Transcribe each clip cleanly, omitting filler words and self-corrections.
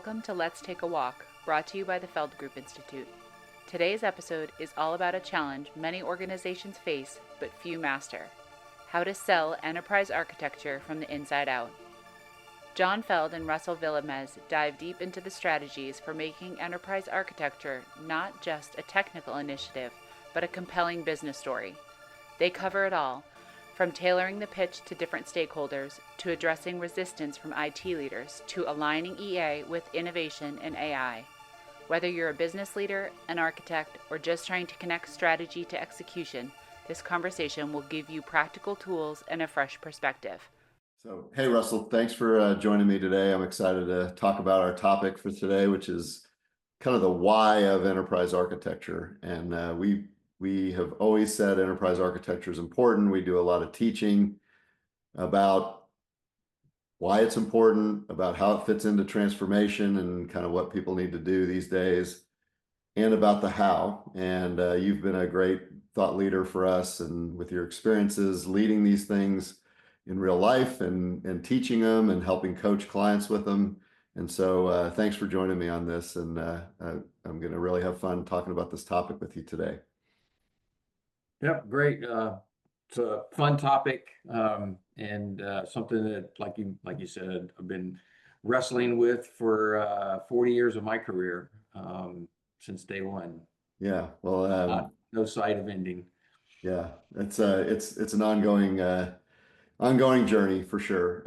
Welcome to Let's Take a Walk, brought to you by the Feld Group Institute. Today's episode is all about a challenge many organizations face but few master: how to sell enterprise architecture from the inside out. Jon Feld and Russell Villemez dive deep into the strategies for making enterprise architecture not just a technical initiative, but a compelling business story. They cover it all, from tailoring the pitch to different stakeholders, to addressing resistance from IT leaders, to aligning EA with innovation and AI. Whether you're a business leader, an architect, or just trying to connect strategy to execution, this conversation will give you practical tools and a fresh perspective. So, hey, Russell, thanks for joining me today. I'm excited to talk about our topic for today, which is kind of the why of enterprise architecture. And we have always said enterprise architecture is important. We do a lot of teaching about why it's important, about how it fits into transformation and kind of what people need to do these days, and about the how. And you've been a great thought leader for us, and with your experiences leading these things in real life and teaching them and helping coach clients with them. And so thanks for joining me on this. And I'm going to really have fun talking about this topic with you today. Yep, great. It's a fun topic, and something that, like you said, I've been wrestling with for 40 years of my career, since day one. Yeah, well, No sight of ending. yeah, it's an ongoing journey for sure.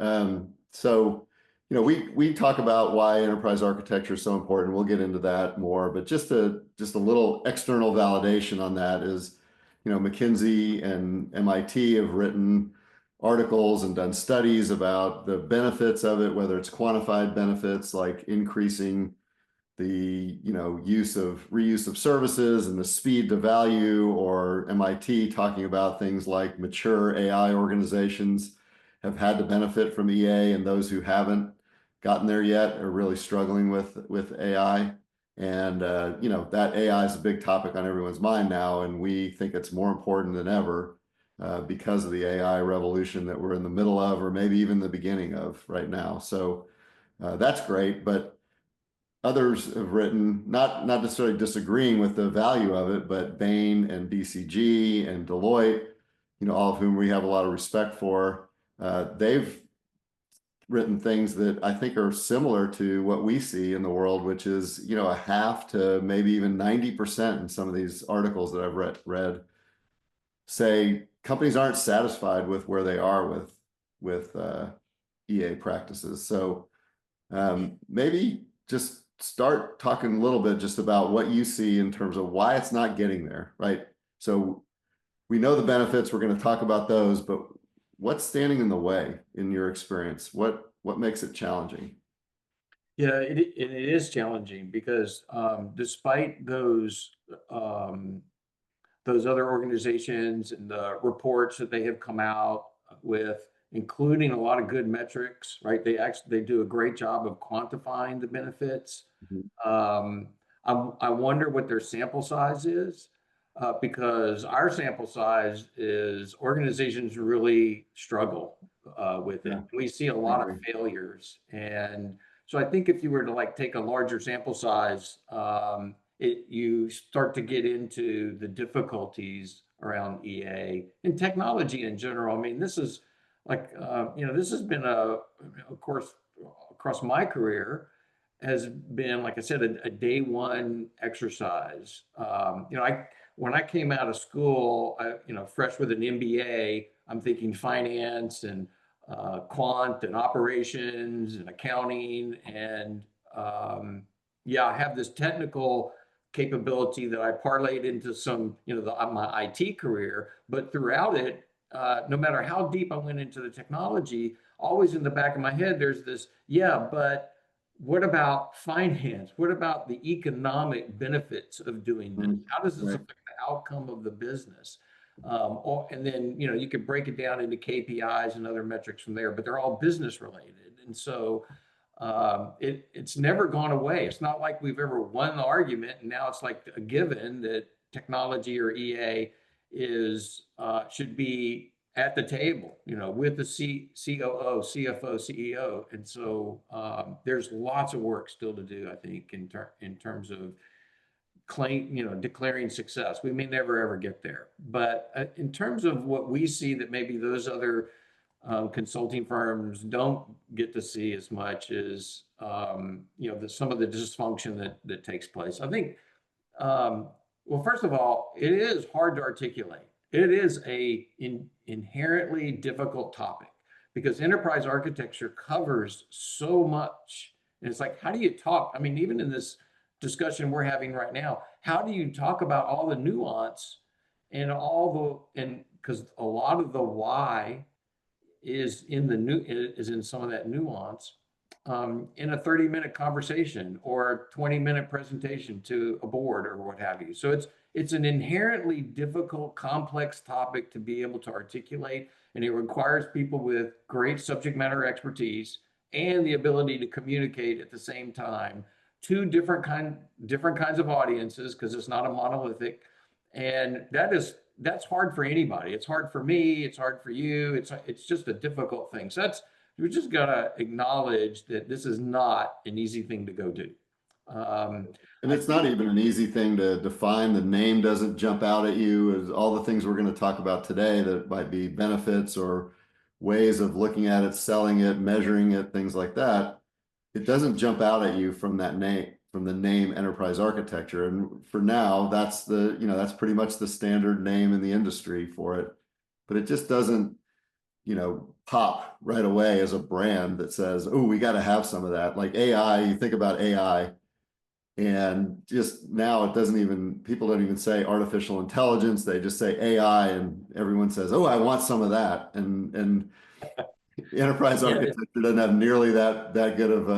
So, we talk about why enterprise architecture is so important. We'll get into that more, but just a little external validation on that is, McKinsey and MIT have written articles and done studies about the benefits of it, whether it's quantified benefits like increasing the reuse of services and the speed to value, or MIT talking about things like mature AI organizations have had to benefit from EA, and those who haven't gotten there yet are really struggling with AI. And that AI is a big topic on everyone's mind now, and we think it's more important than ever because of the AI revolution that we're in the middle of, or maybe even the beginning of right now. So that's great, but others have written, not necessarily disagreeing with the value of it, but Bain and BCG and Deloitte, all of whom we have a lot of respect for, they've written things that I think are similar to what we see in the world, which is, a half to maybe even 90% in some of these articles that I've read say companies aren't satisfied with where they are with EA practices. So maybe just start talking a little bit just about what you see in terms of why it's not getting there, right? So we know the benefits, we're going to talk about those, but what's standing in the way in your experience? What makes it challenging? Yeah, it is challenging because despite those other organizations and the reports that they have come out with, including a lot of good metrics, right? They do a great job of quantifying the benefits. Mm-hmm. I wonder what their sample size is, because our sample size is organizations really struggle with it. Yeah. We see a lot of failures, and so I think if you were to take a larger sample size, you start to get into the difficulties around EA and technology in general. I mean, this is this has been of course, across my career, has been, like I said, a day one exercise. When I came out of school, fresh with an MBA, I'm thinking finance and quant and operations and accounting, and I have this technical capability that I parlayed into some, my IT career. But throughout it, no matter how deep I went into the technology, always in the back of my head, there's this, but what about finance? What about the economic benefits of doing this? How does this affect the outcome of the business? And then, you can break it down into KPIs and other metrics from there, but they're all business related. And so it's never gone away. It's not like we've ever won the argument and now it's like a given that technology or EA should be at the table, with the COO, CFO, CEO. And so there's lots of work still to do, I think, in terms of declaring success. We may never ever get there, but in terms of what we see that maybe those other consulting firms don't get to see as much as some of the dysfunction that takes place. I think, well, first of all, it is hard to articulate. It is inherently difficult topic because enterprise architecture covers so much. And it's like, how do you talk? I mean, even in this discussion we're having right now, how do you talk about all the nuance and because a lot of the why is in some of that nuance in a 30-minute conversation or 20-minute presentation to a board or what have you. So it's an inherently difficult, complex topic to be able to articulate, and it requires people with great subject matter expertise and the ability to communicate at the same time to different kinds of audiences, because it's not a monolithic, and that's hard for anybody. It's hard for me. It's hard for you. It's just a difficult thing. So we just gotta acknowledge that this is not an easy thing to go do. And it's not even an easy thing to define. The name doesn't jump out at you as all the things we're going to talk about today that might be benefits or ways of looking at it, selling it, measuring it, things like that. It doesn't jump out at you from that name, from the name enterprise architecture. And for now, that's that's pretty much the standard name in the industry for it. But it just doesn't, pop right away as a brand that says, oh, we got to have some of that. Like AI, you think about AI, and just now people don't even say artificial intelligence. They just say AI, and everyone says, oh, I want some of that. And enterprise architecture doesn't have nearly that good of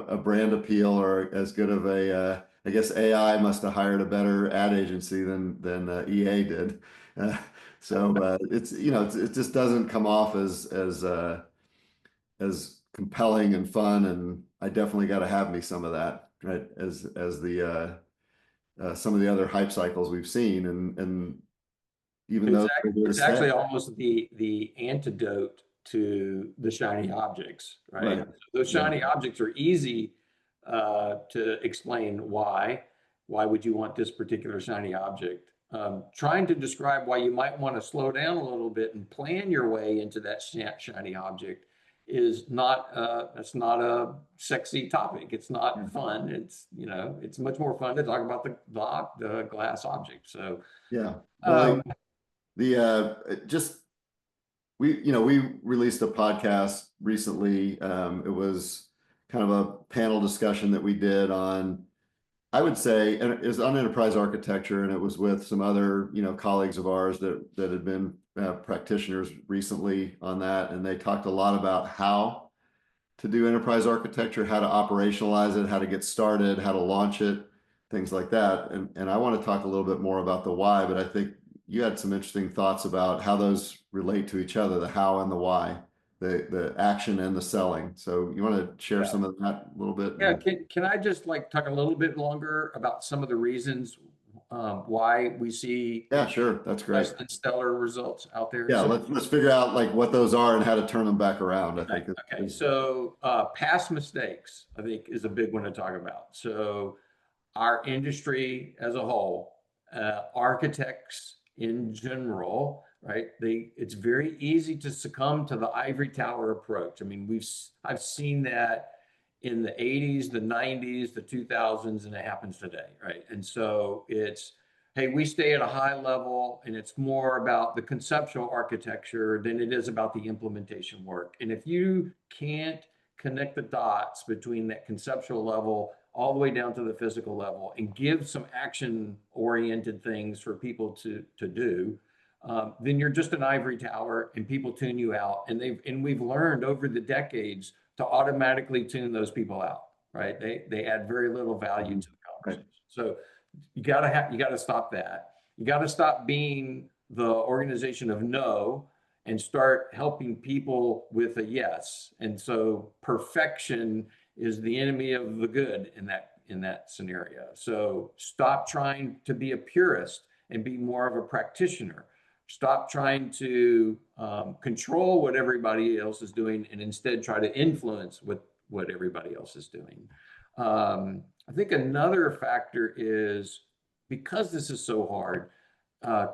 a brand appeal, or as good of I guess AI must have hired a better ad agency than EA did. It just doesn't come off as compelling and fun, and I definitely got to have me some of that, right? As the some of the other hype cycles we've seen, and even though it's actually almost the antidote to the shiny objects, right? Right. Those shiny objects are easy to explain why. Why would you want this particular shiny object? Trying to describe why you might want to slow down a little bit and plan your way into that shiny object is that's not a sexy topic. It's not fun. It's much more fun to talk about the glass object. So yeah. Well, we released a podcast recently. It was kind of a panel discussion that we did on, I would say, and it was on enterprise architecture, and it was with some other, colleagues of ours that had been practitioners recently on that, and they talked a lot about how to do enterprise architecture, how to operationalize it, how to get started, how to launch it, things like that. And I want to talk a little bit more about the why, but I think you had some interesting thoughts about how those relate to each other, the how and the why, the action and the selling. So you want to share some of that a little bit? Yeah, can I just talk a little bit longer about some of the reasons why we see sure, that's great, less than stellar results out there? Yeah, let's figure out what those are and how to turn them back around. I think. Okay, so past mistakes, I think, is a big one to talk about. So our industry as a whole, architects in general, right? It's very easy to succumb to the ivory tower approach. I mean, I've seen that in the 80s, the 90s, the 2000s, and it happens today, right? And so it's, hey, we stay at a high level, and it's more about the conceptual architecture than it is about the implementation work. And if you can't connect the dots between that conceptual level all the way down to the physical level and give some action-oriented things for people to do, then you're just an ivory tower, and people tune you out. And we've learned over the decades to automatically tune those people out, right? They add very little value to the conversation. Right. So you gotta stop that. You gotta stop being the organization of no and start helping people with a yes. And so perfection is the enemy of the good in that scenario. So stop trying to be a purist and be more of a practitioner. Stop trying to control what everybody else is doing, and instead try to influence what everybody else is doing. I think another factor is, because this is so hard,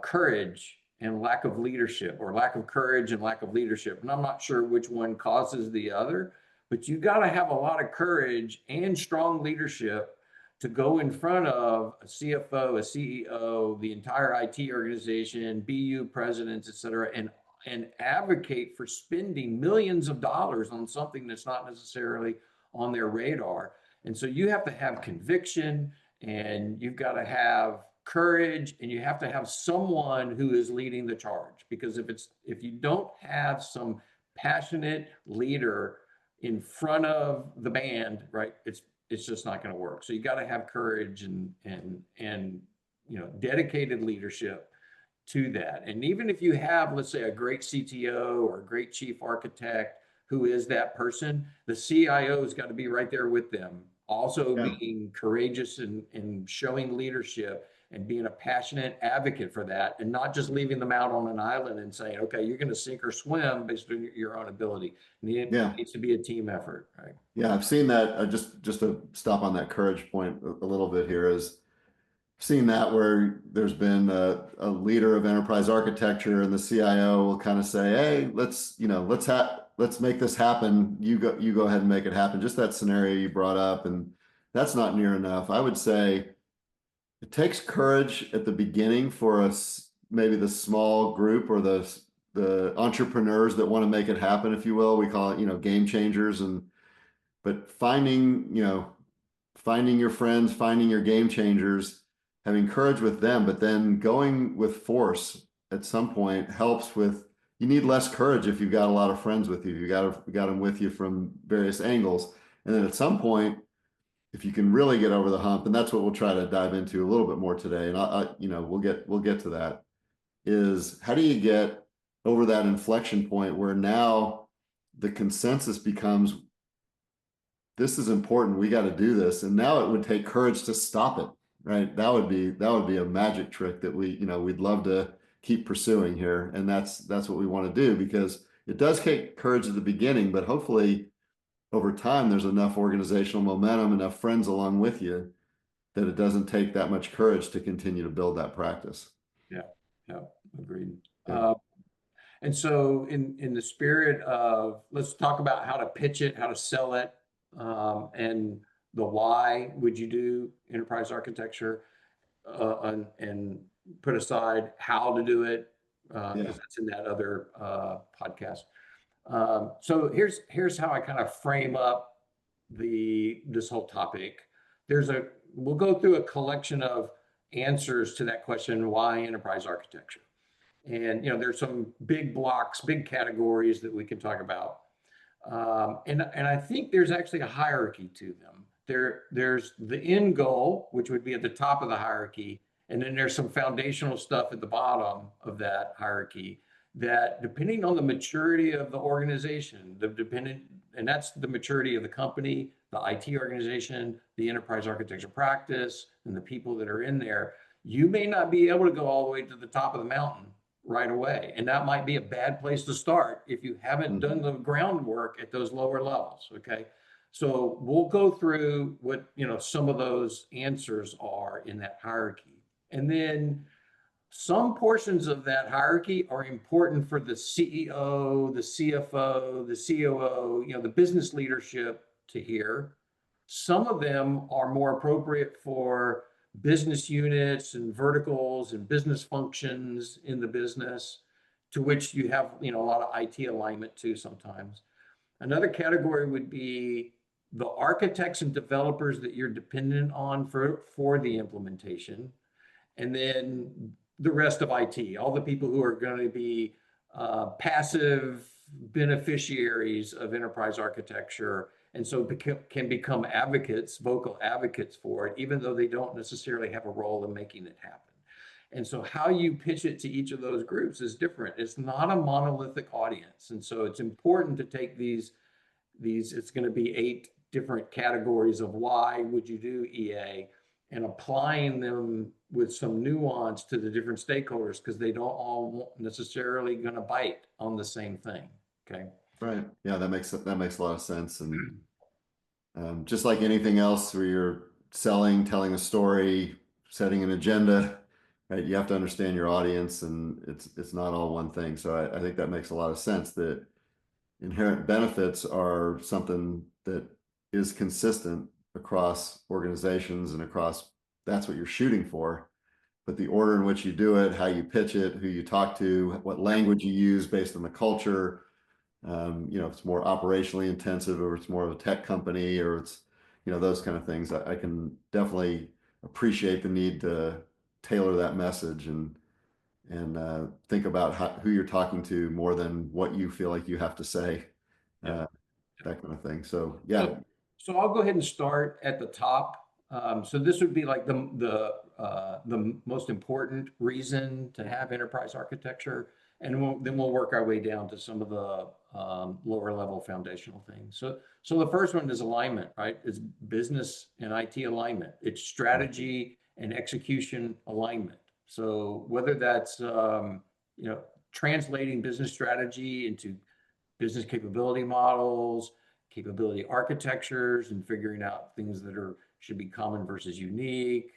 courage and lack of leadership, or lack of courage and lack of leadership. And I'm not sure which one causes the other, but you got to have a lot of courage and strong leadership to go in front of a CFO, a CEO, the entire IT organization, BU presidents, et cetera, and advocate for spending millions of dollars on something that's not necessarily on their radar. And so you have to have conviction, and you've got to have courage, and you have to have someone who is leading the charge. Because if you don't have some passionate leader in front of the band, right, it's just not going to work. So you got to have courage and dedicated leadership to that. And even if you have, let's say, a great CTO or a great chief architect who is that person, the CIO's got to be right there with them, also being courageous and showing leadership and being a passionate advocate for that, and not just leaving them out on an island and saying, okay, you're going to sink or swim based on your own ability. It needs to be a team effort, right? Yeah, I've seen that. Just to stop on that courage point a little bit here, is seen that where there's been a leader of enterprise architecture, and the CIO will kind of say, hey, let's make this happen. You go ahead and make it happen. Just that scenario you brought up, and that's not near enough. I would say it takes courage at the beginning for us, maybe the small group or the entrepreneurs that want to make it happen, if you will. We call it, game changers. But finding your friends, finding your game changers, having courage with them, but then going with force at some point helps with. You need less courage if you've got a lot of friends with you. You got them with you from various angles, and then at some point, if you can really get over the hump, and that's what we'll try to dive into a little bit more today, and we'll get to that, is how do you get over that inflection point where now the consensus becomes, this is important, we got to do this, and now it would take courage to stop it, right? That would be a magic trick that we'd love to keep pursuing here, and that's what we want to do, because it does take courage at the beginning, but hopefully over time, there's enough organizational momentum, enough friends along with you, that it doesn't take that much courage to continue to build that practice. Yeah, agreed. Yeah. And so in the spirit of, let's talk about how to pitch it, how to sell it, and the why would you do enterprise architecture, and put aside how to do it, because that's in that other podcast. So here's how I kind of frame up this whole topic. We'll go through a collection of answers to that question, why enterprise architecture? And there's some big blocks, big categories that we can talk about. And I think there's actually a hierarchy to them. There's the end goal, which would be at the top of the hierarchy, and then there's some foundational stuff at the bottom of that hierarchy that, depending on the maturity of the organization, and that's the maturity of the company, the IT organization, the enterprise architecture practice, and the people that are in there, you may not be able to go all the way to the top of the mountain right away. And that might be a bad place to start if you haven't done the groundwork at those lower levels, okay? So we'll go through what, some of those answers are in that hierarchy. And then some portions of that hierarchy are important for the CEO, the CFO, the COO, the business leadership to hear. Some of them are more appropriate for business units and verticals and business functions in the business, to which you have, a lot of IT alignment too sometimes. Another category would be the architects and developers that you're dependent on for the implementation. And then the rest of IT, all the people who are going to be passive beneficiaries of enterprise architecture, and so can become advocates, vocal advocates for it, even though they don't necessarily have a role in making it happen. And so how you pitch it to each of those groups is different. It's not a monolithic audience. And so it's important to take these, it's going to be 8 different categories of why would you do EA, and applying them with some nuance to the different stakeholders, because they don't all necessarily going to bite on the same thing. Okay. Right. Yeah, that makes a lot of sense. And just like anything else where you're selling, telling a story, setting an agenda, right? You have to understand your audience, and it's not all one thing. So I think that makes a lot of sense, that inherent benefits are something that is consistent across organizations and across, that's what you're shooting for. But the order in which you do it, how you pitch it, who you talk to, what language you use based on the culture, if it's more operationally intensive, or it's more of a tech company, or it's, those kind of things. I can definitely appreciate the need to tailor that message and think about who you're talking to more than what you feel like you have to say, that kind of thing. So yeah. So I'll go ahead and start at the top. So this would be like the most important reason to have enterprise architecture, and then we'll work our way down to some of the lower level foundational things. So the first one is alignment, right? It's business and IT alignment. It's strategy and execution alignment. So whether that's translating business strategy into business capability models, capability architectures, and figuring out things that should be common versus unique,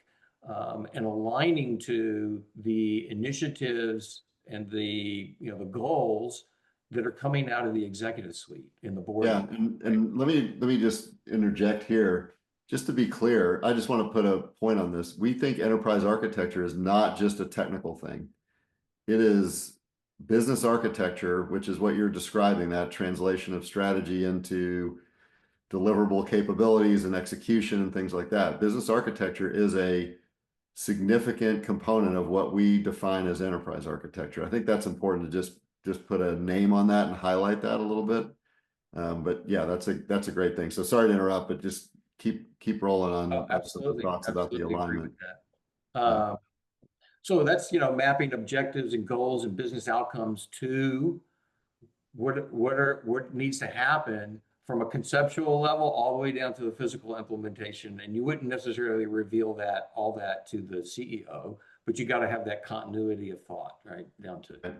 and aligning to the initiatives and the goals that are coming out of the executive suite in the board. Yeah, and let me just interject here. Just to be clear, I just want to put a point on this. We think enterprise architecture is not just a technical thing. It is business architecture, which is what you're describing, that translation of strategy into deliverable capabilities and execution and things like that. Business architecture is a significant component of what we define as enterprise architecture. I think that's important to just put a name on that and highlight that a little bit. But yeah, that's a great thing. So sorry to interrupt, but just keep rolling on. Absolutely. Thoughts about the alignment. So that's mapping objectives and goals and business outcomes to what needs to happen from a conceptual level all the way down to the physical implementation. And you wouldn't necessarily reveal all that to the CEO, but you got to have that continuity of thought, right, down to it.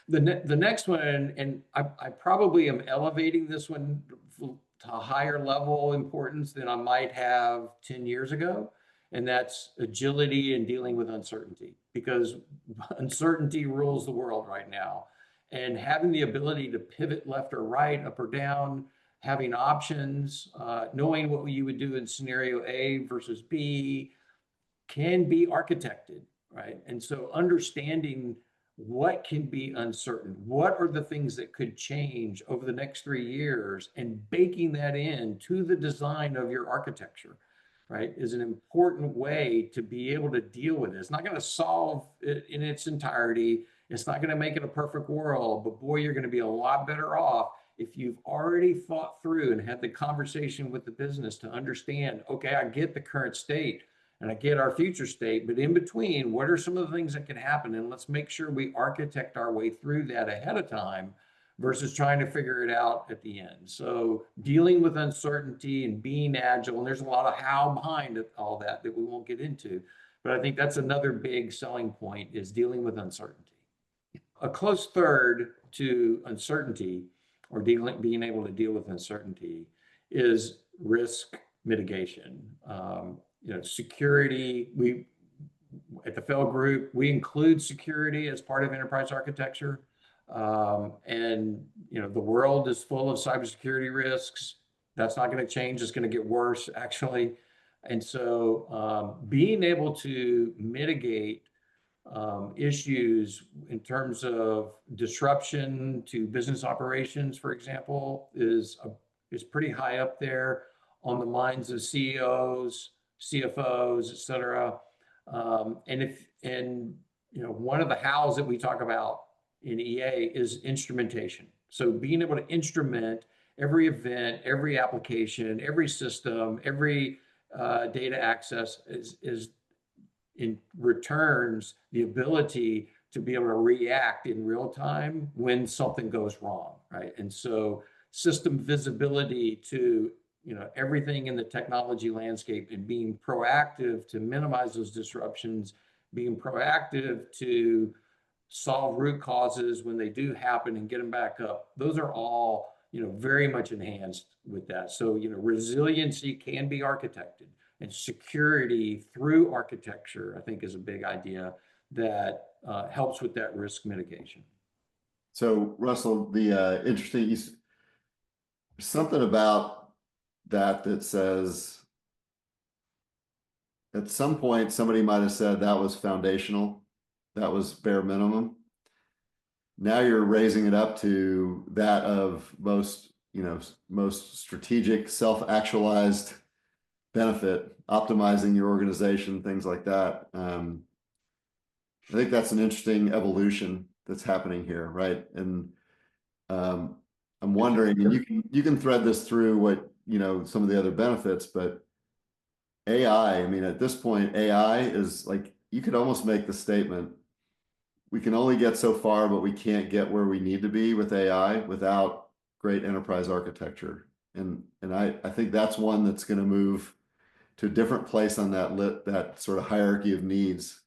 The next one, and I probably am elevating this one to a higher level importance than I might have 10 years ago, and that's agility and dealing with uncertainty, because uncertainty rules the world right now. And having the ability to pivot left or right, up or down, having options, knowing what you would do in scenario A versus B can be architected, right? And so understanding what can be uncertain, what are the things that could change over the next 3 years, and baking that in to the design of your architecture, right, is an important way to be able to deal with it. It's not going to solve it in its entirety. It's not going to make it a perfect world, but boy, you're going to be a lot better off if you've already thought through and had the conversation with the business to understand, okay, I get the current state and I get our future state, but in between, what are some of the things that can happen? And let's make sure we architect our way through that ahead of time versus trying to figure it out at the end. So dealing with uncertainty and being agile, and there's a lot of how behind all that we won't get into, but I think that's another big selling point, is dealing with uncertainty. A close third to uncertainty, or being able to deal with uncertainty, is risk mitigation. Security. We at the Feld Group, we include security as part of enterprise architecture. And the world is full of cybersecurity risks. That's not going to change. It's going to get worse, actually. And so being able to mitigate issues in terms of disruption to business operations, for example, is pretty high up there on the minds of CEOs, CFOs, et cetera. And one of the hows that we talk about in EA is instrumentation. So being able to instrument every event, every application, every system, every data access returns the ability to be able to react in real time when something goes wrong, right? And so system visibility to everything in the technology landscape and being proactive to minimize those disruptions, being proactive to solve root causes when they do happen and get them back up. Those are all, very much enhanced with that. So, resiliency can be architected, and security through architecture, I think, is a big idea that helps with that risk mitigation. So Russell, the interesting, something about that says at some point somebody might have said that was foundational, that was bare minimum. Now you're raising it up to that of most strategic, self-actualized benefit, optimizing your organization, things like that. I think that's an interesting evolution that's happening here, right? And I'm wondering, and you can thread this through what some of the other benefits, but AI, I mean, at this point, AI is like, you could almost make the statement, we can only get so far, but we can't get where we need to be with AI without great enterprise architecture. And I think that's one that's going to move to a different place on that sort of hierarchy of needs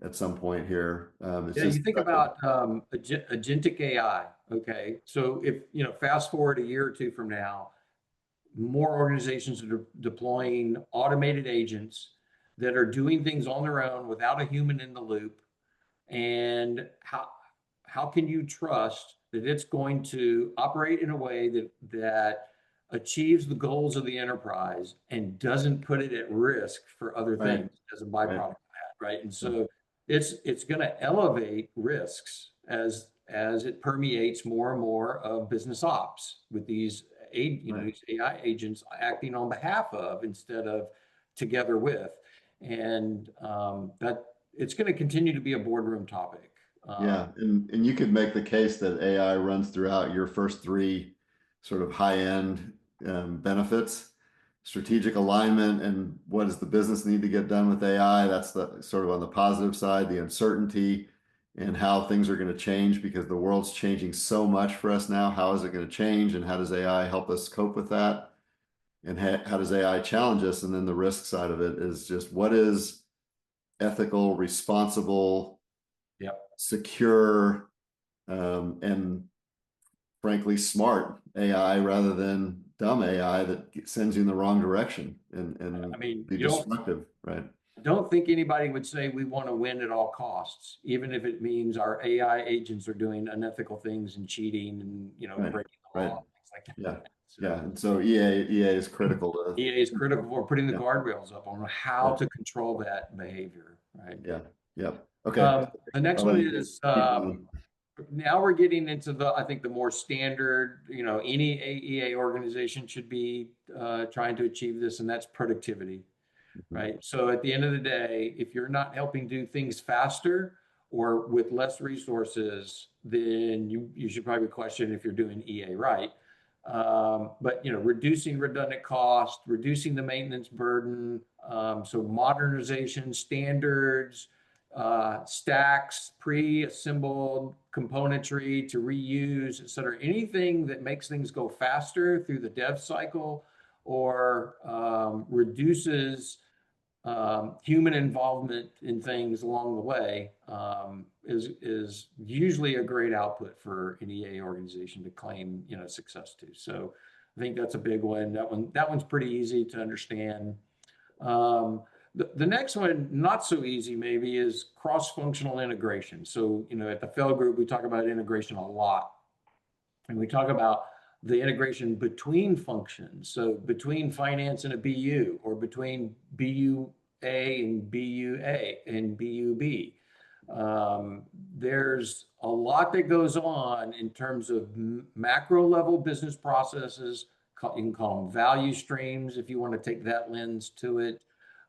at some point here. You think about agentic AI. Okay, so if fast forward a year or two from now, more organizations are deploying automated agents that are doing things on their own without a human in the loop. And how can you trust that it's going to operate in a way that achieves the goals of the enterprise and doesn't put it at risk for other things as a byproduct of that, right? And so it's going to elevate risks as it permeates more and more of business ops with these these AI agents acting on behalf of instead of together with, and that it's going to continue to be a boardroom topic. Yeah, and you could make the case that AI runs throughout your first three sort of high-end benefits, strategic alignment, and what does the business need to get done with AI? That's the sort of on the positive side, the uncertainty and how things are going to change because the world's changing so much for us now. How is it going to change, and how does AI help us cope with that? And how does AI challenge us? And then the risk side of it is just what is ethical, responsible, secure, and frankly smart AI rather than dumb AI that sends you in the wrong direction and I mean, be destructive, right? I don't think anybody would say we want to win at all costs, even if it means our AI agents are doing unethical things and cheating and breaking the law, things like that. Yeah. Yeah, and so EA is critical to EA is critical for putting the guardrails up on how to control that behavior, right? Yeah. Yep. Okay. The next one is now we're getting into I think the more standard, any EA organization should be trying to achieve this, and that's productivity, right? So at the end of the day, if you're not helping do things faster or with less resources, then you should probably question if you're doing EA right. But reducing redundant cost, reducing the maintenance burden, so modernization, standards, stacks, pre-assembled componentry to reuse, et cetera. Anything that makes things go faster through the dev cycle or reduces human involvement in things along the way is usually a great output for an EA organization to claim success to. So I think that's a big one. That one's pretty easy to understand. The next one, not so easy maybe, is cross-functional integration. So at the Feld Group we talk about integration a lot, and we talk about the integration between functions. So between finance and a BU, or between BUA and BUA and BUB. There's a lot that goes on in terms of macro level business processes. You can call them value streams if you want to take that lens to it.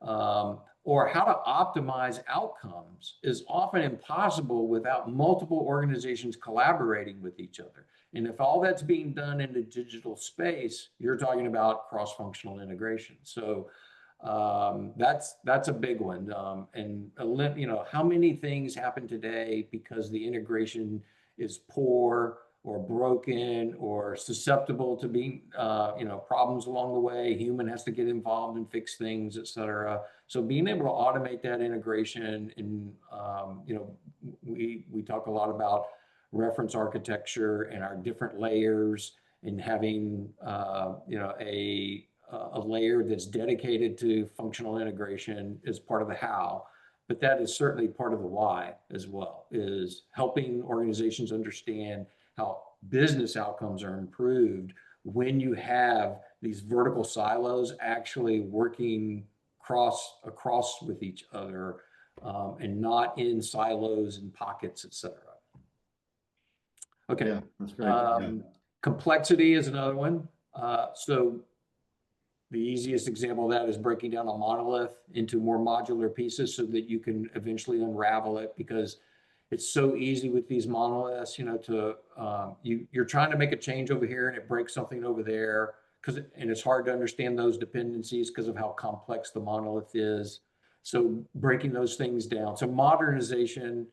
Or how to optimize outcomes is often impossible without multiple organizations collaborating with each other. And if all that's being done in the digital space, you're talking about cross-functional integration. So that's a big one. And how many things happen today because the integration is poor or broken or susceptible to being, problems along the way. Human has to get involved and fix things, et cetera. So being able to automate that integration, and we talk a lot about reference architecture and our different layers, and having a layer that's dedicated to functional integration is part of the how. But that is certainly part of the why as well, is helping organizations understand how business outcomes are improved when you have these vertical silos actually working across with each other, and not in silos and pockets, et cetera. Okay. Yeah, that's great. Complexity is another one. So the easiest example of that is breaking down a monolith into more modular pieces so that you can eventually unravel it, because it's so easy with these monoliths, you're trying to make a change over here and it breaks something over there, and it's hard to understand those dependencies because of how complex the monolith is. So breaking those things down. So modernization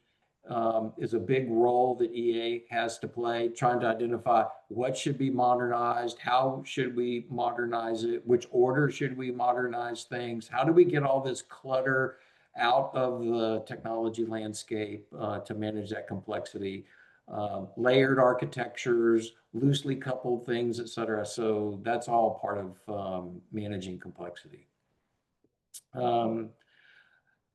is a big role that EA has to play, trying to identify what should be modernized, how should we modernize it, which order should we modernize things, how do we get all this clutter out of the technology landscape to manage that complexity, layered architectures, loosely coupled things, et cetera. So that's all part of managing complexity. The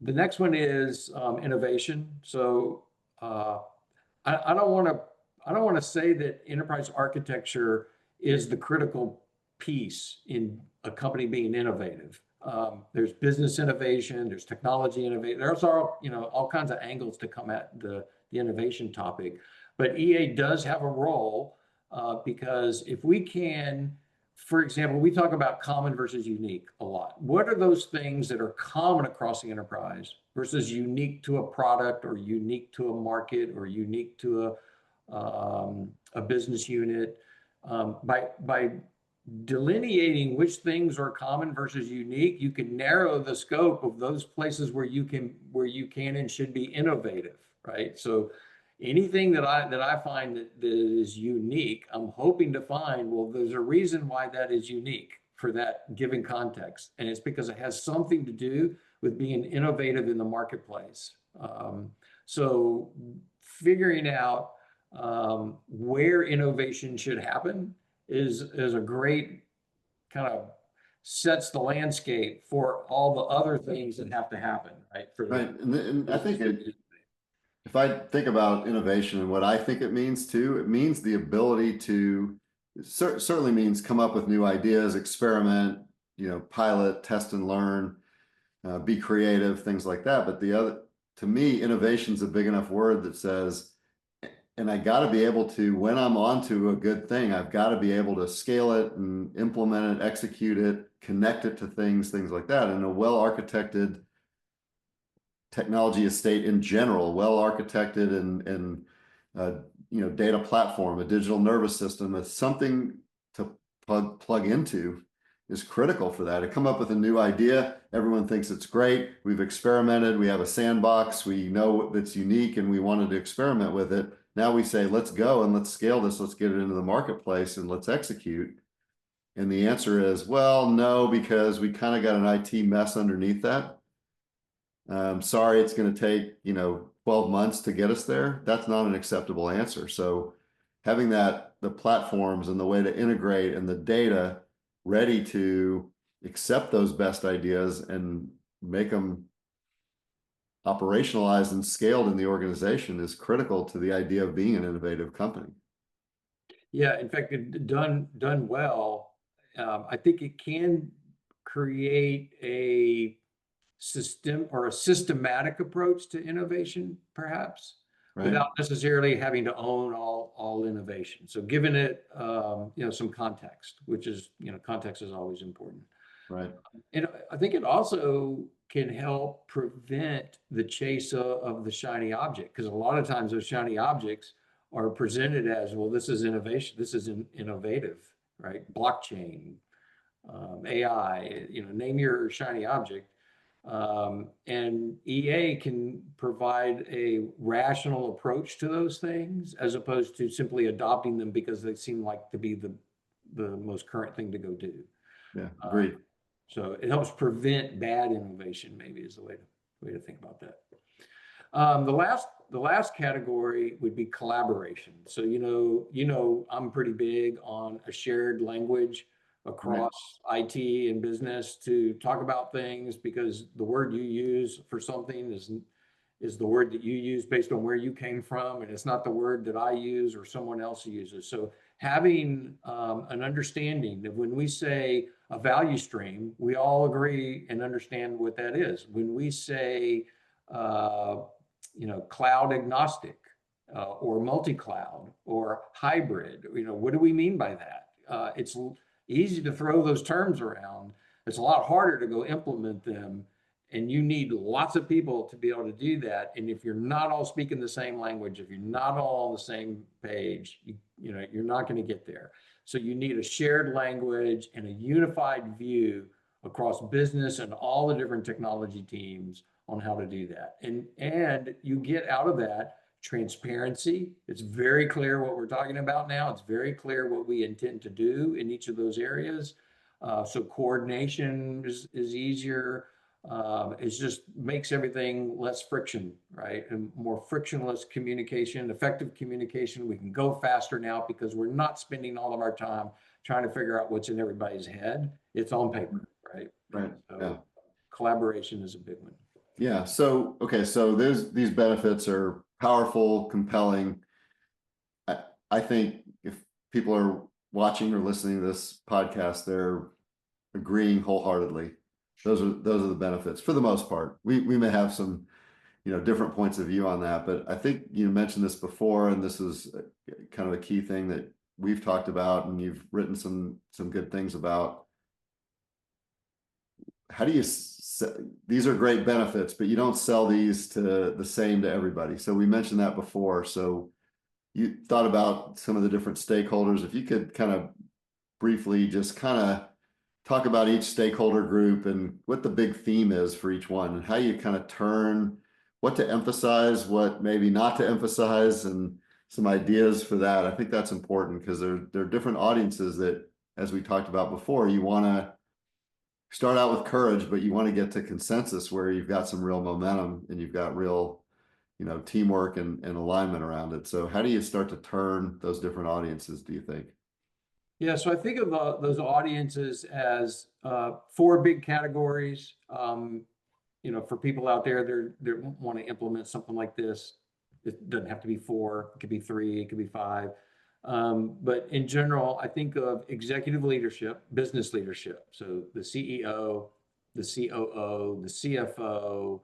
next one is innovation. So I don't want to say that enterprise architecture is the critical piece in a company being innovative. There's business innovation, there's technology innovation. There's all kinds of angles to come at the innovation topic. But EA does have a role because if we can, for example, we talk about common versus unique a lot. What are those things that are common across the enterprise versus unique to a product, or unique to a market, or unique to a business unit? By delineating which things are common versus unique, you can narrow the scope of those places where you can and should be innovative, right? So anything that I find that is unique, I'm hoping to find, well, there's a reason why that is unique for that given context. And it's because it has something to do with being innovative in the marketplace. So figuring out where innovation should happen is a great kind of sets the landscape for all the other things that have to happen, right? Right. And I think if I think about innovation and what I think it means too, it means the ability to, certainly means come up with new ideas, experiment, pilot, test and learn, be creative, things like that. But to me, innovation is a big enough word that says, and I got to be able to, when I'm onto a good thing, I've got to be able to scale it and implement it, execute it, connect it to things like that. And a well-architected technology estate in general, well-architected and data platform, a digital nervous system, is something to plug into is critical for that. To come up with a new idea, everyone thinks it's great. We've experimented. We have a sandbox. We know it's unique and we wanted to experiment with it. Now we say, let's go and let's scale this. Let's get it into the marketplace and let's execute. And the answer is, well, no, because we kind of got an IT mess underneath that. Sorry, it's going to take, 12 months to get us there. That's not an acceptable answer. So having the platforms and the way to integrate and the data ready to accept those best ideas and make them operationalized and scaled in the organization is critical to the idea of being an innovative company. Yeah, in fact, done well, I think it can create a system or a systematic approach to innovation, perhaps, Right. without necessarily having to own all innovation. So giving it, some context, which is, context is always important. Right. And I think it also can help prevent the chase of the shiny object, because a lot of times those shiny objects are presented as, well, this is innovation, this is innovative, right? Blockchain, AI, name your shiny object. And EA can provide a rational approach to those things as opposed to simply adopting them because they seem like to be the most current thing to go do. Yeah, Uh, agreed. so it helps prevent bad innovation, maybe is the way to think about that. The last category would be collaboration. So I'm pretty big on a shared language Right. across IT and business to talk about things because the word you use for something is the word that you use based on where you came from, and it's not the word that I use or someone else uses. So having an understanding that when we say a value stream, we all agree and understand what that is. When we say uh, cloud agnostic or multi-cloud or hybrid, what do we mean by that? It's easy to throw those terms around. It's a lot harder to go implement them. And you need lots of people to be able to do that. And if you're not all speaking the same language, if you're not all on the same page, you're not going to get there. So you need a shared language and a unified view across business and all the different technology teams on how to do that. And you get out of that transparency. It's very clear what we're talking about now. It's very clear what we intend to do in each of those areas. So coordination is easier. It just makes everything less friction, right? And more frictionless communication, effective communication. We can go faster now because we're not spending all of our time trying to figure out what's in everybody's head. It's on paper, right? Right. So Yeah. collaboration is a big one. Yeah. So, okay. So these benefits are powerful, compelling. I think if people are watching or listening to this podcast, they're agreeing wholeheartedly. Those are the benefits for the most part. We may have some, different points of view on that, but I think you mentioned this before, and this is kind of a key thing that we've talked about, and you've written some good things about. How do you these are great benefits, but you don't sell these to the same to everybody. So we mentioned that before. So you thought about some of the different stakeholders. If you could kind of briefly just kind of talk about each stakeholder group and what the big theme is for each one and how you kind of turn what to emphasize, what maybe not to emphasize, and some ideas for that. I think that's important because there are different audiences that, as we talked about before, you want to start out with courage, but you want to get to consensus where you've got some real momentum and you've got real, teamwork and alignment around it. So how do you start to turn those different audiences, do you think? Yeah, so I think of those audiences as four big categories. For people out there, they want to implement something like this. It doesn't have to be four; it could be three, it could be five. But in general, I think of executive leadership, business leadership. So the CEO, the COO, the CFO,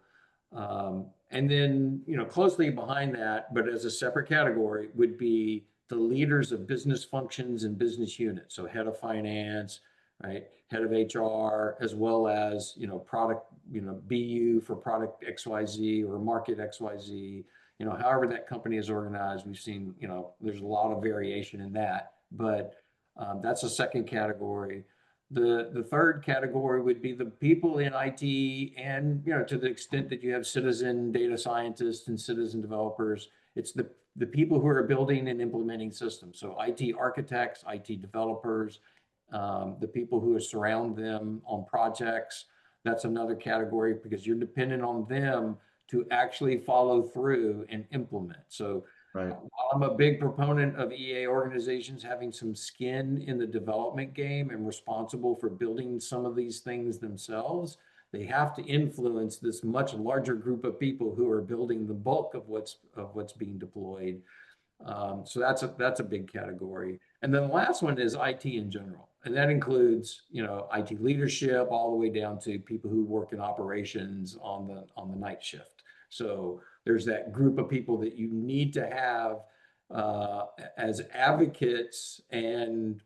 and then closely behind that, but as a separate category, would be the leaders of business functions and business units. So head of finance, right? Head of HR, as well as, product, BU for product XYZ or market XYZ, however that company is organized. We've seen, there's a lot of variation in that, but that's a second category. The third category would be the people in IT and, to the extent that you have citizen data scientists and citizen developers, it's the people who are building and implementing systems. So IT architects, IT developers, the people who surround them on projects. That's another category because you're dependent on them to actually follow through and implement. So Right. while I'm a big proponent of EA organizations having some skin in the development game and responsible for building some of these things themselves, they have to influence this much larger group of people who are building the bulk of what's being deployed. So that's a big category. And then the last one is IT in general. And that includes, IT leadership all the way down to people who work in operations on the night shift. So there's that group of people that you need to have as advocates and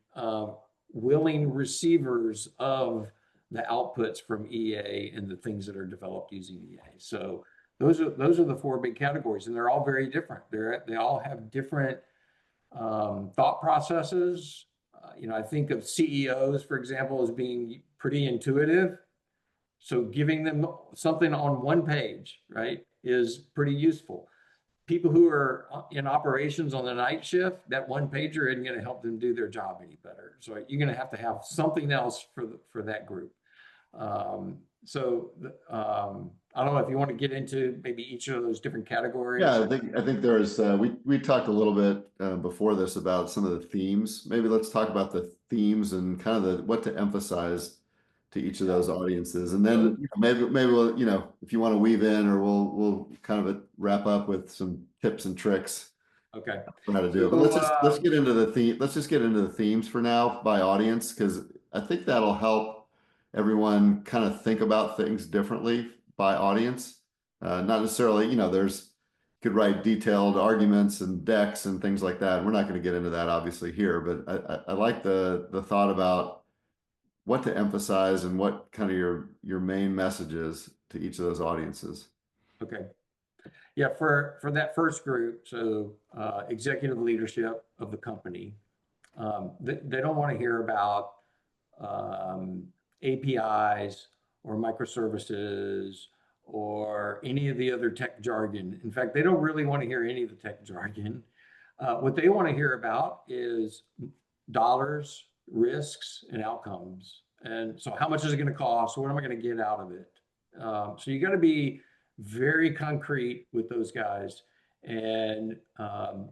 willing receivers of the outputs from EA and the things that are developed using EA. So those are the four big categories, and they're all very different. They all have different thought processes. I think of CEOs, for example, as being pretty intuitive. So giving them something on one page, right, is pretty useful. People who are in operations on the night shift, that one pager isn't going to help them do their job any better. So you're going to have something else for that group. I don't know if you want to get into maybe each of those different categories. Yeah, I think there's we talked a little bit before this about some of the themes. Maybe let's talk about the themes and kind of what to emphasize to each of those audiences, and then maybe we'll, if you want to weave in, or we'll kind of wrap up with some tips and tricks Okay. for how to do it. But let's get into the theme. Let's just get into the themes for now by audience, because I think that'll help everyone kind of think about things differently by audience. Not necessarily, could write detailed arguments and decks and things like that. We're not going to get into that obviously here, but I like the thought about what to emphasize and what kind of your main messages to each of those audiences. Okay. Yeah, for that first group, so executive leadership of the company, they don't want to hear about APIs or microservices or any of the other tech jargon. In fact, they don't really want to hear any of the tech jargon. What they want to hear about is dollars, risks, and outcomes. And so how much is it going to cost? What am I going to get out of it? So you got to be very concrete with those guys and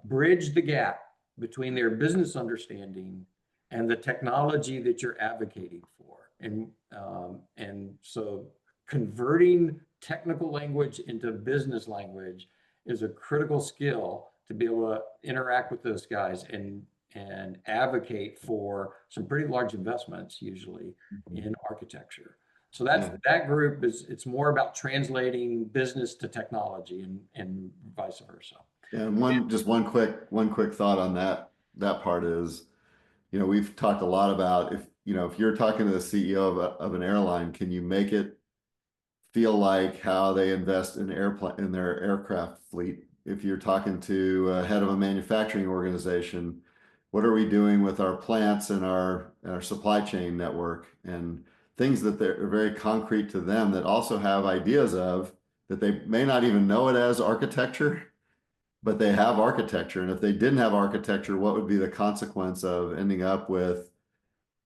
bridge the gap between their business understanding and the technology that you're advocating for. And so converting technical language into business language is a critical skill to be able to interact with those guys and advocate for some pretty large investments usually in architecture. So that group it's more about translating business to technology and vice versa. And one quick thought on that part is, we've talked a lot about if you're talking to the CEO of an airline, can you make it feel like how they invest in their aircraft fleet? If you're talking to a head of a manufacturing organization, what are we doing with our plants and our supply chain network, and things that are very concrete to them that also have ideas of that they may not even know it as architecture, but they have architecture. And if they didn't have architecture, what would be the consequence of ending up with,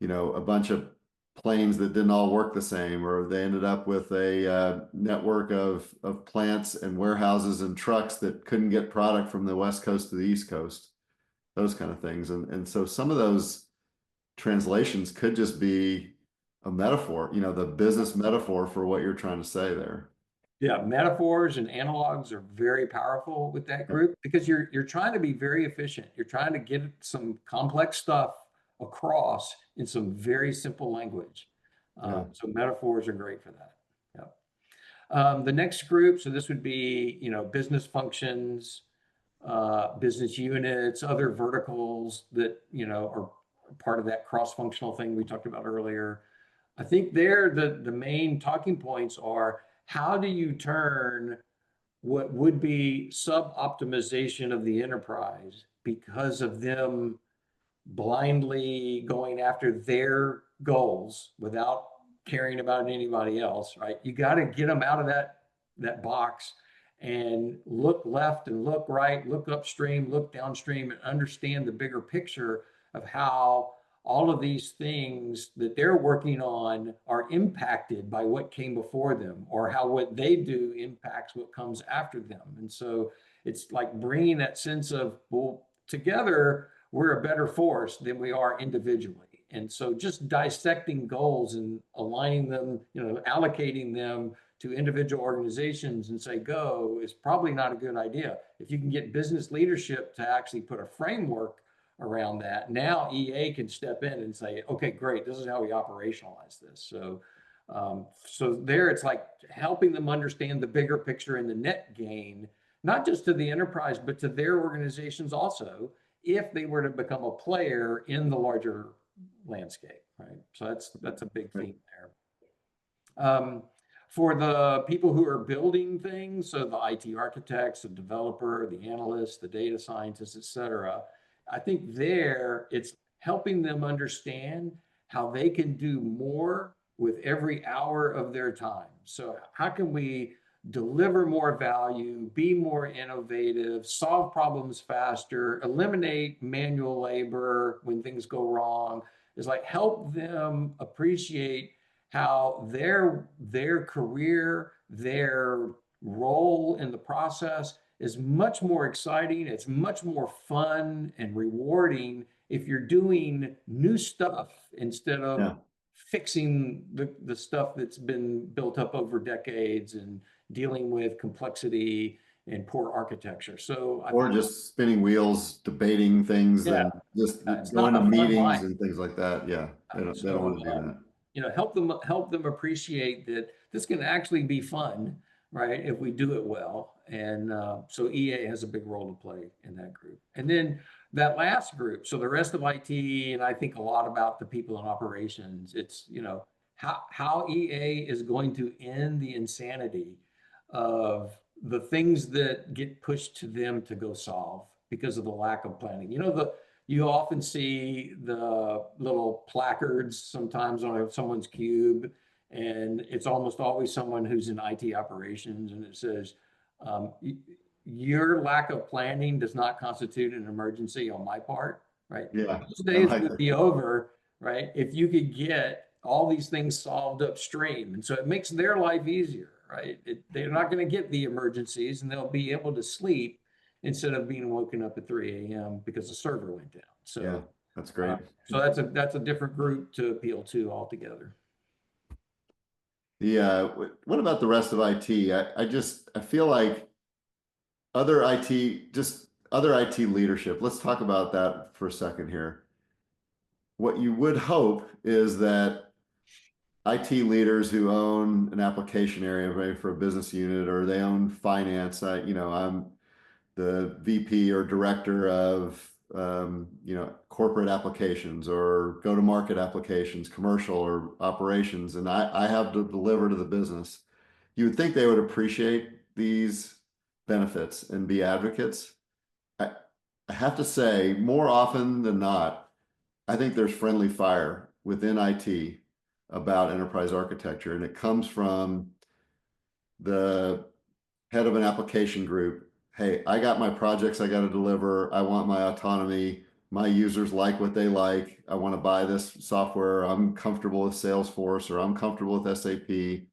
a bunch of planes that didn't all work the same, or they ended up with a network of plants and warehouses and trucks that couldn't get product from the West Coast to the East Coast, those kind of things. And so some of those translations could just be a metaphor, the business metaphor for what you're trying to say there. Yeah, metaphors and analogs are very powerful with that group because you're trying to be very efficient. You're trying to get some complex stuff across in some very simple language. So metaphors are great for that. Yeah. The next group, so this would be, business functions, business units, other verticals that, are part of that cross-functional thing we talked about earlier. I think the main talking points are, how do you turn what would be sub-optimization of the enterprise because of them blindly going after their goals without caring about anybody else, right? You got to get them out of that box and look left and look right, look upstream, look downstream, and understand the bigger picture of how all of these things that they're working on are impacted by what came before them, or how what they do impacts what comes after them. And so it's like bringing that sense of, well, together we're a better force than we are individually. And so just dissecting goals and aligning them, allocating them to individual organizations and say go is probably not a good idea. If you can get business leadership to actually put a framework around that, now EA can step in and say, okay, great, this is how we operationalize this. So there it's like helping them understand the bigger picture and the net gain, not just to the enterprise, but to their organizations also, if they were to become a player in the larger landscape, right? So that's a big theme there. For the people who are building things, so the IT architects, the developer, the analysts, the data scientists, et cetera, I think it's helping them understand how they can do more with every hour of their time. So how can we deliver more value, be more innovative, solve problems faster, eliminate manual labor when things go wrong? Is like help them appreciate how their career, their role in the process is much more exciting. It's much more fun and rewarding if you're doing new stuff instead of Yeah. fixing the stuff that's been built up over decades and dealing with complexity and poor architecture. So I Or think, just spinning wheels, debating things, yeah, and just it's going not to a fun meetings life. and things like that. Yeah, they don't So, want to do that. help them appreciate that this can actually be fun, right? If we do it well. And so EA has a big role to play in that group. And then that last group, so the rest of IT, and I think a lot about the people in operations, it's, how EA is going to end the insanity of the things that get pushed to them to go solve because of the lack of planning. You often see the little placards sometimes on someone's cube, and it's almost always someone who's in IT operations, and it says, um, your lack of planning does not constitute an emergency on my part, right? Yeah, Those I days like will that. be over, right? If you could get all these things solved upstream. And so it makes their life easier, right? They're not going to get the emergencies, and they'll be able to sleep instead of being woken up at 3 a.m. because the server went down. Yeah, So, that's great. that's a different group to appeal to altogether. What about the rest of IT? I feel like other IT leadership. Let's talk about that for a second here. What you would hope is that IT leaders who own an application area, maybe for a business unit, or they own finance. I'm the VP or director of corporate applications or go-to-market applications, commercial or operations, and I have to deliver to the business. You would think they would appreciate these benefits and be advocates. I, I have to say, more often than not, I think there's friendly fire within IT about enterprise architecture, and it comes from the head of an application group. Hey, I got my projects I got to deliver. I want my autonomy. My users like what they like. I want to buy this software. I'm comfortable with Salesforce or I'm comfortable with SAP.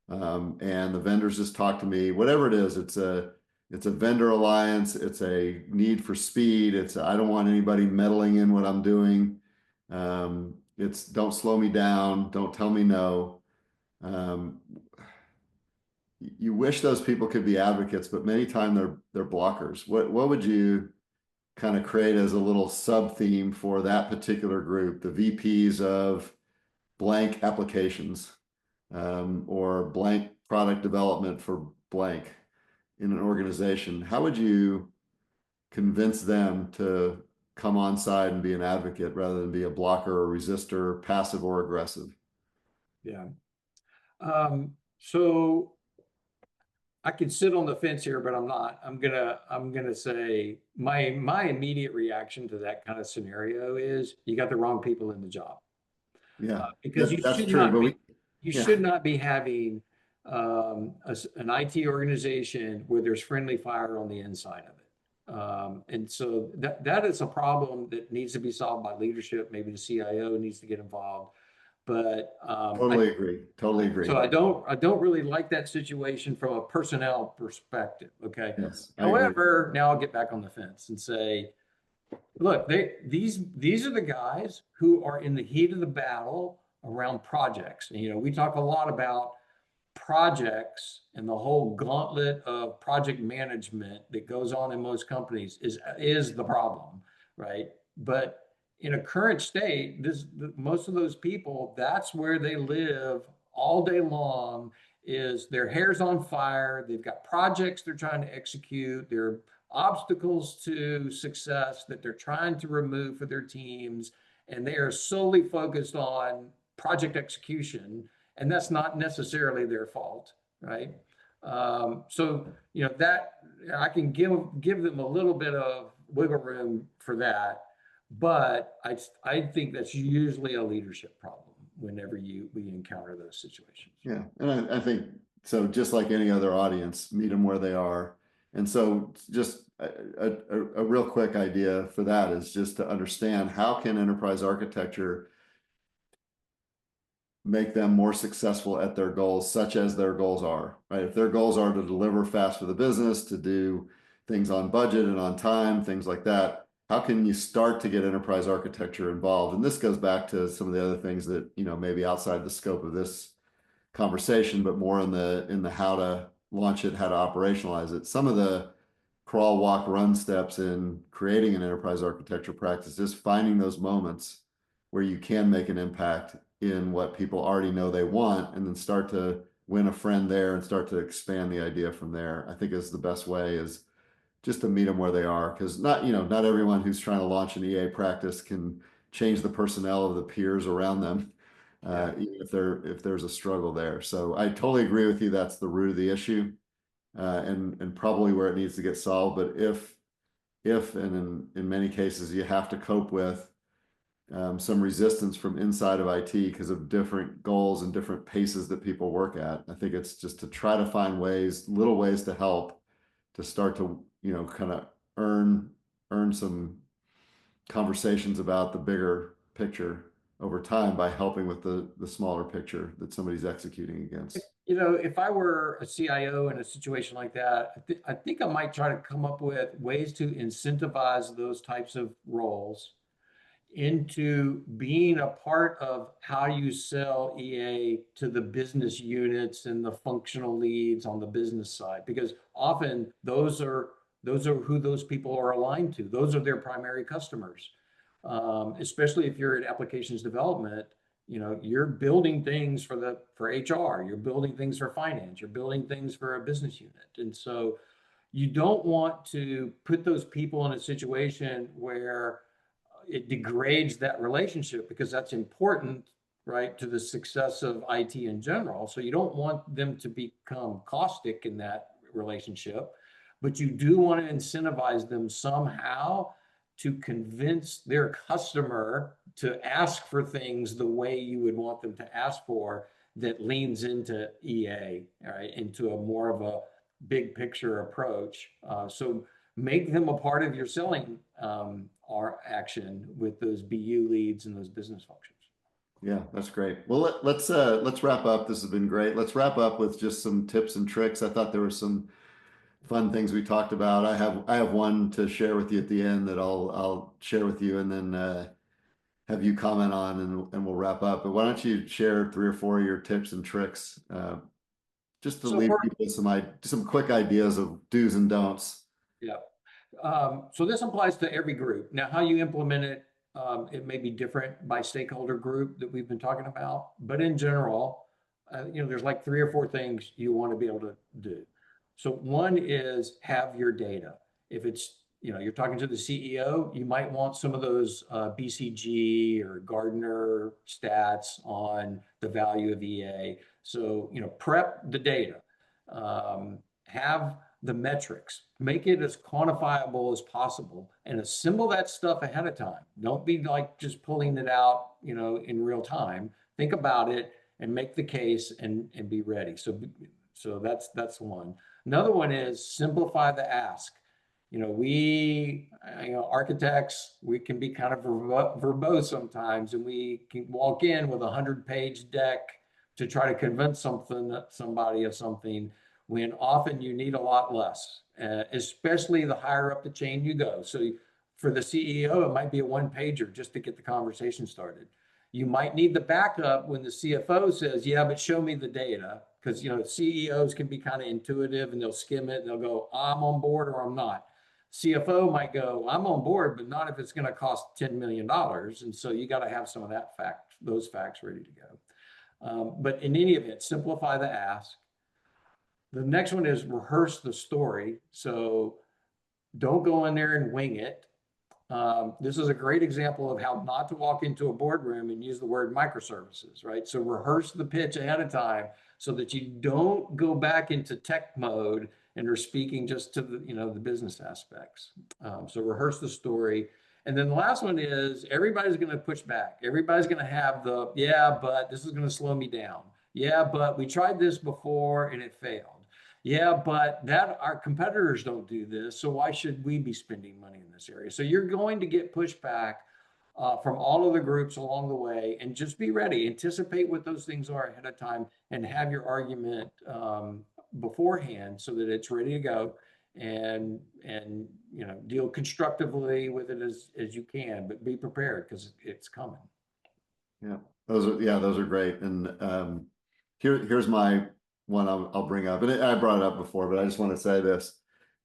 And the vendors just talk to me. Whatever it is, it's a vendor alliance. It's a need for speed. I don't want anybody meddling in what I'm doing. It's don't slow me down. Don't tell me no. Um, you wish those people could be advocates, but many times they're blockers. What would you kind of create as a little sub theme for that particular group, the VPs of blank applications, or blank product development for blank in an organization? How would you convince them to come on side and be an advocate rather than be a blocker or resistor, passive or aggressive? Yeah. So I can sit on the fence here, but I'm not. I'm gonna say my immediate reaction to that kind of scenario is you got the wrong people in the job. Yeah, Because that's true. But you yeah, should not be having an IT organization where there's friendly fire on the inside of it. And so that is a problem that needs to be solved by leadership. Maybe the CIO needs to get involved. But totally agree. Totally agree. so I don't really like that situation from a personnel perspective. Okay. Yes, I agree. However, now I'll get back on the fence and say, look, these are the guys who are in the heat of the battle around projects. And, we talk a lot about projects, and the whole gauntlet of project management that goes on in most companies is the problem, right? But in a current state, most of those people, that's where they live all day long, is their hair's on fire. They've got projects they're trying to execute. There are obstacles to success that they're trying to remove for their teams, and they are solely focused on project execution, and that's not necessarily their fault, right? So that I can give them a little bit of wiggle room for that, but I think that's usually a leadership problem whenever we encounter those situations. Yeah, and I think so. Just like any other audience, meet them where they are. And so, just a real quick idea for that is just to understand how can enterprise architecture make them more successful at their goals, such as their goals are, right? If their goals are to deliver fast for the business, to do things on budget and on time, things like that, how can you start to get enterprise architecture involved? And this goes back to some of the other things that, maybe outside the scope of this conversation, but more in the how to launch it, how to operationalize it. Some of the crawl, walk, run steps in creating an enterprise architecture practice is finding those moments where you can make an impact in what people already know they want, and then start to win a friend there and start to expand the idea from there. I think is the best way, is just to meet them where they are, because not everyone who's trying to launch an EA practice can change the personnel of the peers around them, even if there's a struggle there. So I totally agree with you. That's the root of the issue, and probably where it needs to get solved. But if and in many cases you have to cope with some resistance from inside of IT because of different goals and different paces that people work at, I think it's just to try to find little ways to help, to start to, kind of earn some conversations about the bigger picture over time by helping with the smaller picture that somebody's executing against. If I were a CIO in a situation like that, I think I might try to come up with ways to incentivize those types of roles into being a part of how you sell EA to the business units and the functional leads on the business side, because often those are who those people are aligned to. Those are their primary customers. Especially if you're in applications development, you're building things for HR, you're building things for finance, you're building things for a business unit. And so you don't want to put those people in a situation where it degrades that relationship, because that's important, right, to the success of IT in general. So you don't want them to become caustic in that relationship, but you do want to incentivize them somehow to convince their customer to ask for things the way you would want them to ask for, that leans into EA, right, into a more of a big picture approach. So make them a part of your selling action with those BU leads and those business functions. Yeah, that's great. Well, let's wrap up. This has been great. Let's wrap up with just some tips and tricks. I thought there were some fun things we talked about. I have one to share with you at the end that I'll share with you, and then have you comment on, and we'll wrap up. But why don't you share 3 or 4 of your tips and tricks, just to leave people with some quick ideas of do's and don'ts. Yeah. So this applies to every group. Now, how you implement it, it may be different by stakeholder group that we've been talking about, but in general, there's like 3 or 4 things you want to be able to do. So one is have your data. If it's, you're talking to the CEO, you might want some of those BCG or Gartner stats on the value of EA. So, prep the data, have the metrics, make it as quantifiable as possible, and assemble that stuff ahead of time. Don't be like just pulling it out, in real time. Think about it and make the case and be ready. So that's one. Another one is simplify the ask. We, architects, we can be kind of verbose sometimes, and we can walk in with a 100-page deck to try to convince somebody of something, when often you need a lot less, especially the higher up the chain you go. So for the CEO, it might be a 1-pager just to get the conversation started. You might need the backup when the CFO says, yeah, but show me the data, because CEOs can be kind of intuitive, and they'll skim it and they'll go, I'm on board or I'm not. CFO might go, I'm on board, but not if it's going to cost $10 million. And so you got to have some of those facts ready to go. But in any event, simplify the ask. The next one is rehearse the story. So don't go in there and wing it. This is a great example of how not to walk into a boardroom and use the word microservices, right? So rehearse the pitch ahead of time so that you don't go back into tech mode and are speaking just to the business aspects. So rehearse the story. And then the last one is everybody's going to push back. Everybody's going to have the, yeah, but this is going to slow me down. Yeah, but we tried this before and it failed. Yeah, but that our competitors don't do this. So why should we be spending money in this area? So you're going to get pushback from all of the groups along the way, and just be ready. Anticipate what those things are ahead of time, and have your argument beforehand so that it's ready to go, and deal constructively with it as you can, but be prepared because it's coming. Yeah, those are great. And here's my one I'll bring up, and I brought it up before, but I just want to say this,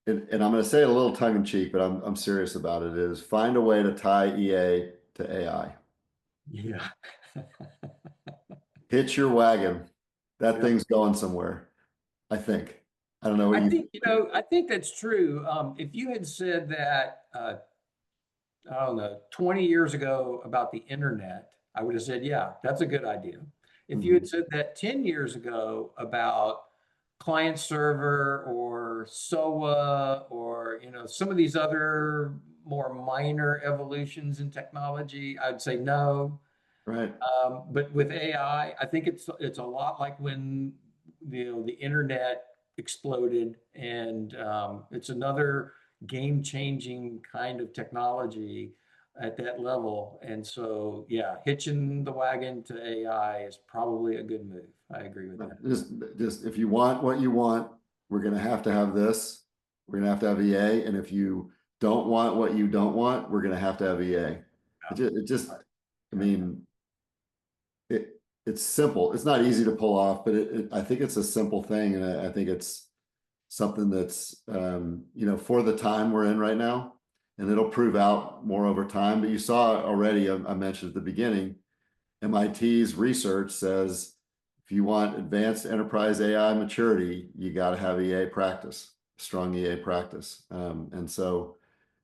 and I'm going to say it a little tongue in cheek, but I'm serious about it. Is find a way to tie EA to AI. Yeah. Hitch your wagon. That Yeah. thing's going somewhere. I think. I don't know what I you think, I think that's true. If you had said that, I don't know, 20 years ago about the internet, I would have said, yeah, that's a good idea. If you had said that 10 years ago about client server or SOA or, some of these other more minor evolutions in technology, I'd say no. Right. But with AI, I think it's a lot like when the internet exploded, and it's another game-changing kind of technology at that level. And so, yeah, hitching the wagon to AI is probably a good move. I agree with that. Just if you want what you want, we're going to have this. We're going to have EA. And if you don't want what you don't want, we're going to have EA. I mean, it's simple. It's not easy to pull off, but I think it's a simple thing. And I think it's something that's, for the time we're in right now, and it'll prove out more over time. But you saw already, I mentioned at the beginning, MIT's research says, if you want advanced enterprise AI maturity, you got to have EA practice, strong EA practice. And so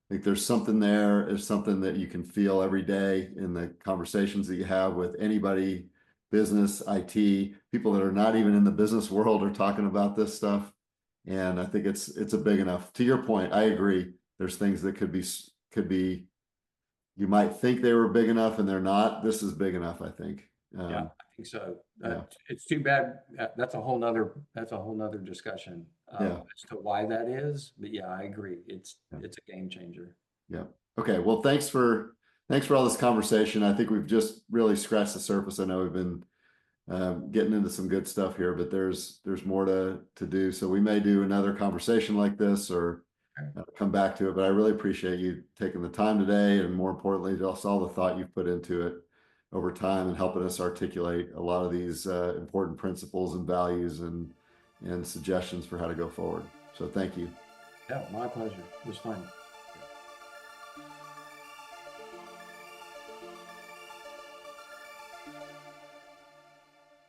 I think there's something there. There's something that you can feel every day in the conversations that you have with anybody, business, IT, people that are not even in the business world are talking about this stuff. And I think it's a big enough. To your point, I agree. There's things that could be, you might think they were big enough and they're not. This is big enough, I think. Yeah, I think so. Yeah. It's too bad. That's a whole nother discussion Yeah. as to why that is. But yeah, I agree. It's a game changer. Yeah. Okay. Well, thanks for all this conversation. I think we've just really scratched the surface. I know we've been getting into some good stuff here, but there's more to do. So we may do another conversation like this or come back to it. But I really appreciate you taking the time today, and more importantly, just all the thought you've put into it over time and helping us articulate a lot of these important principles and values and suggestions for how to go forward. So thank you. Yeah, my pleasure. It was fun.